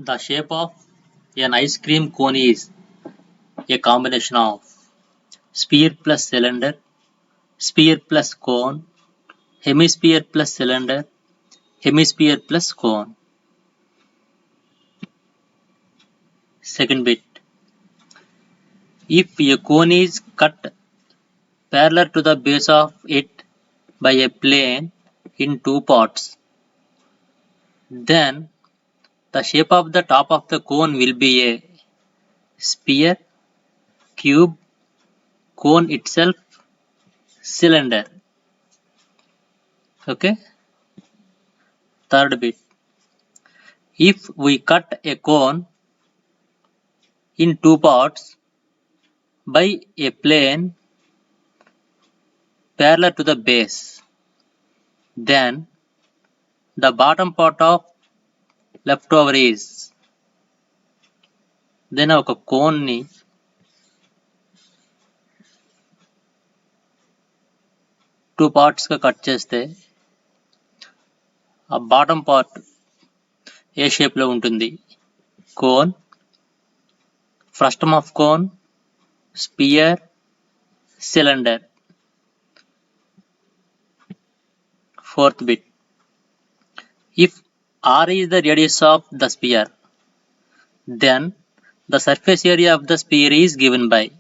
The shape of an ice cream cone is a combination of sphere plus cylinder, sphere plus cone, hemisphere plus cylinder, hemisphere plus cone. Second bit. If a cone is cut parallel to the base of it by a plane in two parts, then the shape of the top of the cone will be a sphere, cube, cone itself, cylinder. Okay. Third bit. If we cut a cone in two parts by a plane parallel to the base, then the bottom part of leftover is. Then ఒక cone ని two parts గా cut చేస్తే ఆ bottom part ఏ shape లో ఉంటుంది? Cone, frustum of cone, sphere, cylinder. Fourth bit. If R is the radius of the sphere, then the surface area of the sphere is given by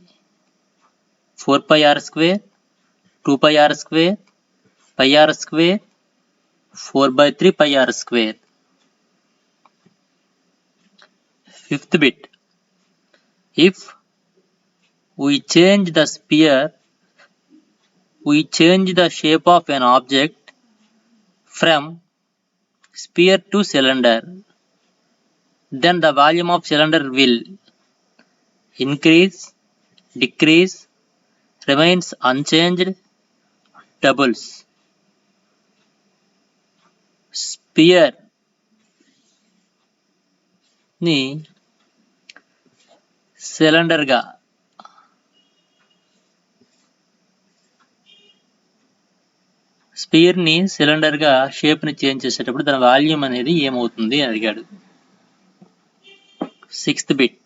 4 pi r square, 2 pi r square, pi r square, 4 by 3 pi r square. Fifth bit. If we change the sphere, we change the shape of an object from sphere to cylinder, then the volume of cylinder will increase, decrease, remains unchanged, doubles. Sphere ని cylinder గా shape ని change చేసేటప్పుడు దాని volume అనేది ఏమవుతుంది అని అడిగాడు. Sixth bit.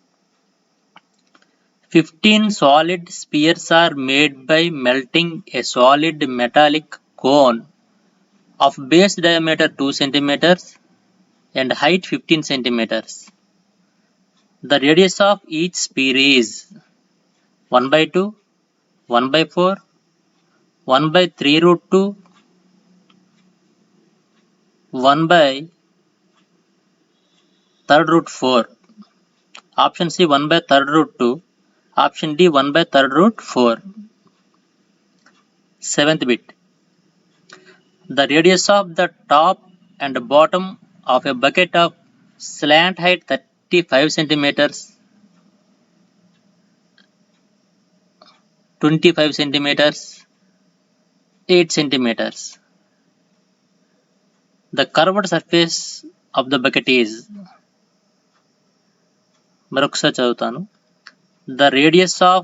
15 solid spheres are made by melting a solid metallic cone of base diameter 2 cm and height 15 cm. The radius of each sphere is 1 by 2, 1 by 4, 1 by 3 root 2, 1 by 3rd root 4. Option C 1 by 3rd root 2. Option D 1 by 3rd root 4. Seventh bit. The radius of the top and bottom of a bucket of slant height 35 centimeters, 25 centimeters, 8 centimeters. The curved surface of the bucket is. మరొకసారి చదువుతాను. The radius of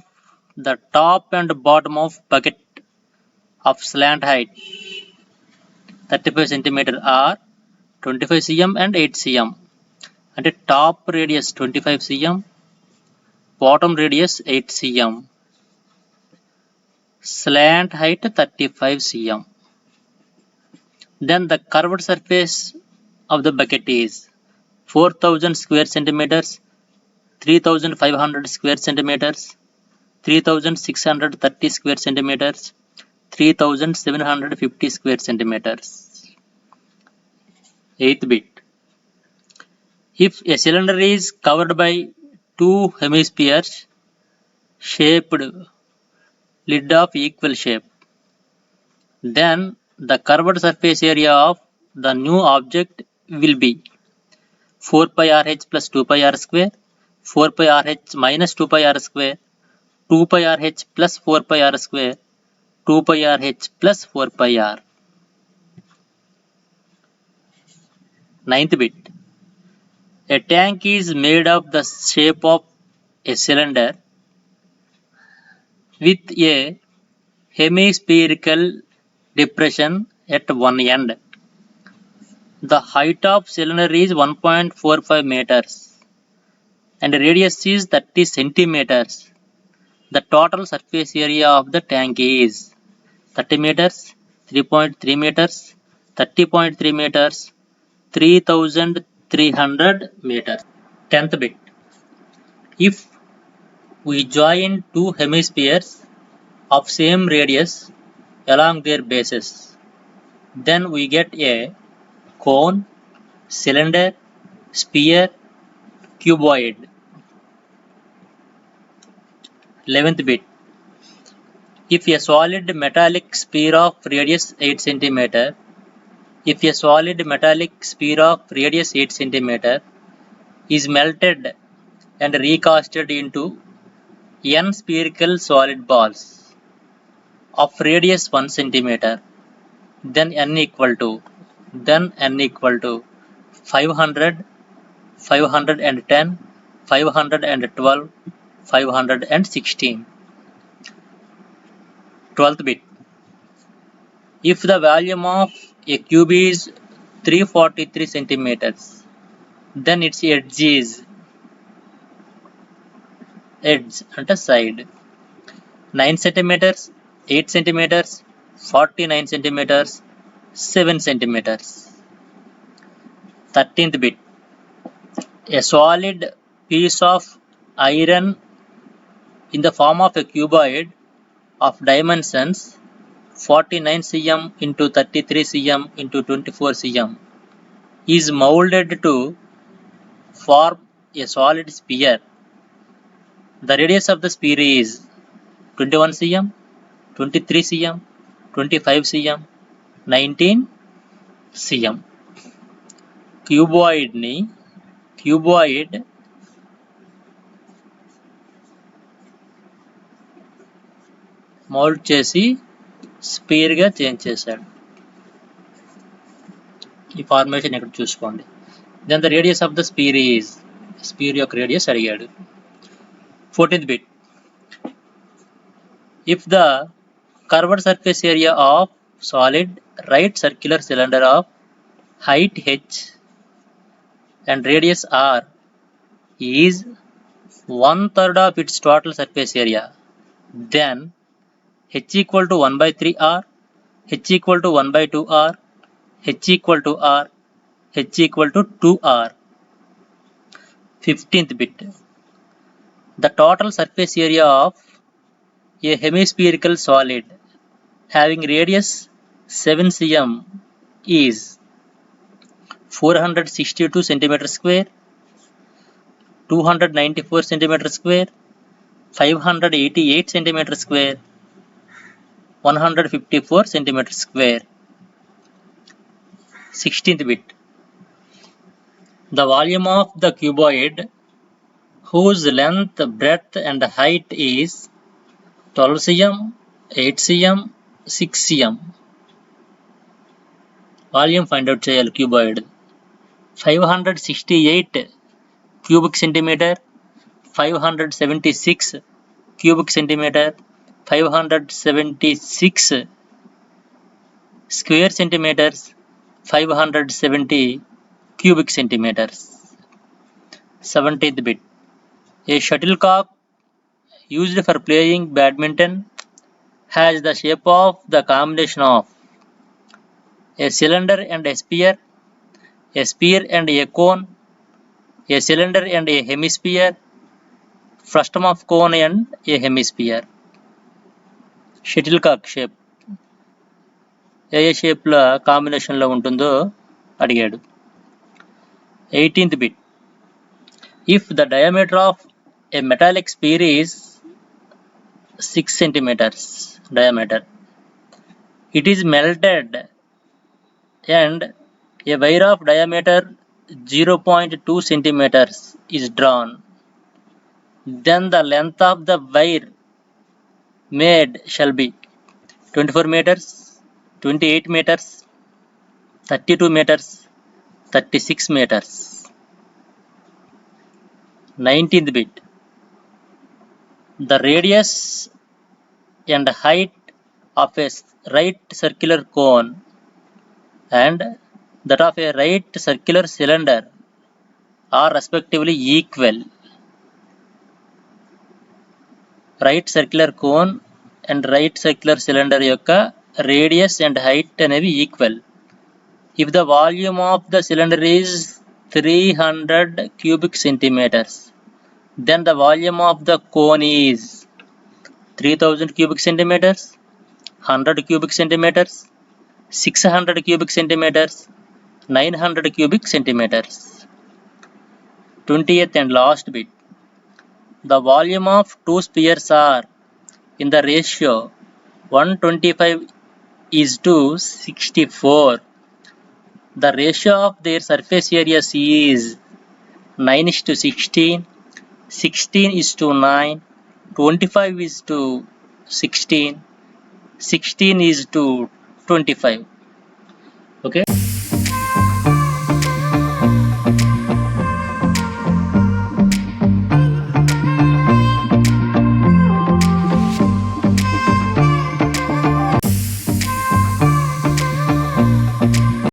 the top and bottom of bucket of slant height 35 cm are 25 cm and 8 cm. అంటే top radius 25 cm, bottom radius 8 cm, slant height 35 cm. Then the curved surface of the bucket is 4000 square centimeters, 3500 square centimeters, 3630 square centimeters, 3750 square centimeters. Eighth bit. If a cylinder is covered by two hemispheres shaped lid of equal shape, then the curved surface area of the new object will be 4 pi rh plus 2 pi r square, 4 pi rh minus 2 pi r square, 2 pi rh plus 4 pi r square, 2 pi rh plus 4 pi r. Ninth bit. A tank is made of the shape of a cylinder with a hemispherical depression at one end. The height of cylinder is 1.45 meters and radius is 30 centimeters. The total surface area of the tank is 30 meters, 3.3 meters, 30.3 meters, 3,300 meters. 10th bit. If we join two hemispheres of same radius along their bases, then we get a cone, cylinder, sphere, cuboid. 11th bit. If a solid metallic sphere of radius 8 cm, if a solid metallic sphere of radius 8 cm is melted and recasted into n spherical solid balls of radius 1 cm, then n equal to 500, 510, 512, 516. 12th bit. If the volume of a cube is 343 centimeters, then its edge అంటే side 9 centimeters, 8 centimeters, 49 centimeters, 7 centimeters. 13th bit. A solid piece of iron in the form of a cuboid of dimensions 49 cm into 33 cm into 24 cm is molded to form a solid sphere. The radius of the sphere is 21 cm, 23 cm, 25 cm, 19 cm. Cuboid mould చేసి sphere గా change చేశాడు. ఈ formation ఇక్కడ చూసుకోండి. Then the radius of the sphere యొక్క radius అడిగాడు. 14th bit. If the curved surface area of solid right circular cylinder of height h and radius r is 1/3 of its total surface area, then h equal to 1 by 3r, h equal to 1 by 2r, h equal to r, h equal to 2r. 15th bit. The total surface area of a hemispherical solid having radius 7 cm is 462 cm square, 294 cm square, 588 cm square, 154 cm square. 16th bit. The volume of the cuboid whose length, breadth and height is 12 cm, 8 cm, 6 cm. Volume find out చేయాలి cuboid. 568 cubic centimeter, 576 cubic centimeter, 576 square centimeters, 570 cubic centimeters. 17th bit. A shuttlecock used for playing badminton has the shape of the combination of a cylinder and a sphere and a cone, a cylinder and a hemisphere, frustum of cone and a hemisphere. Shuttlecock shape ఏ షేప్ల కాంబినేషన్లో ఉంటుందో అడిగాడు. 18th bit. If the diameter of a metallic sphere is 6 centimeters diameter, it is melted and a wire of diameter 0.2 centimeters is drawn, then the length of the wire made shall be 24 meters, 28 meters, 32 meters, 36 meters. 19th bit. The radius and height of a right circular cone and that of a right circular cylinder are respectively equal. Right circular cone and right circular cylinder యొక్క radius and height అనేవి equal. If the volume of the cylinder is 300 cubic centimeters, then the volume of the cone is 3000 cubic centimeters, 100 cubic centimeters, 600 cubic centimeters, 900 cubic centimeters. 20th and last bit. The volume of two spheres are in the ratio 125:64. The ratio of their surface areas is 9:16, 16:9, 25:16, 16:25. Okay.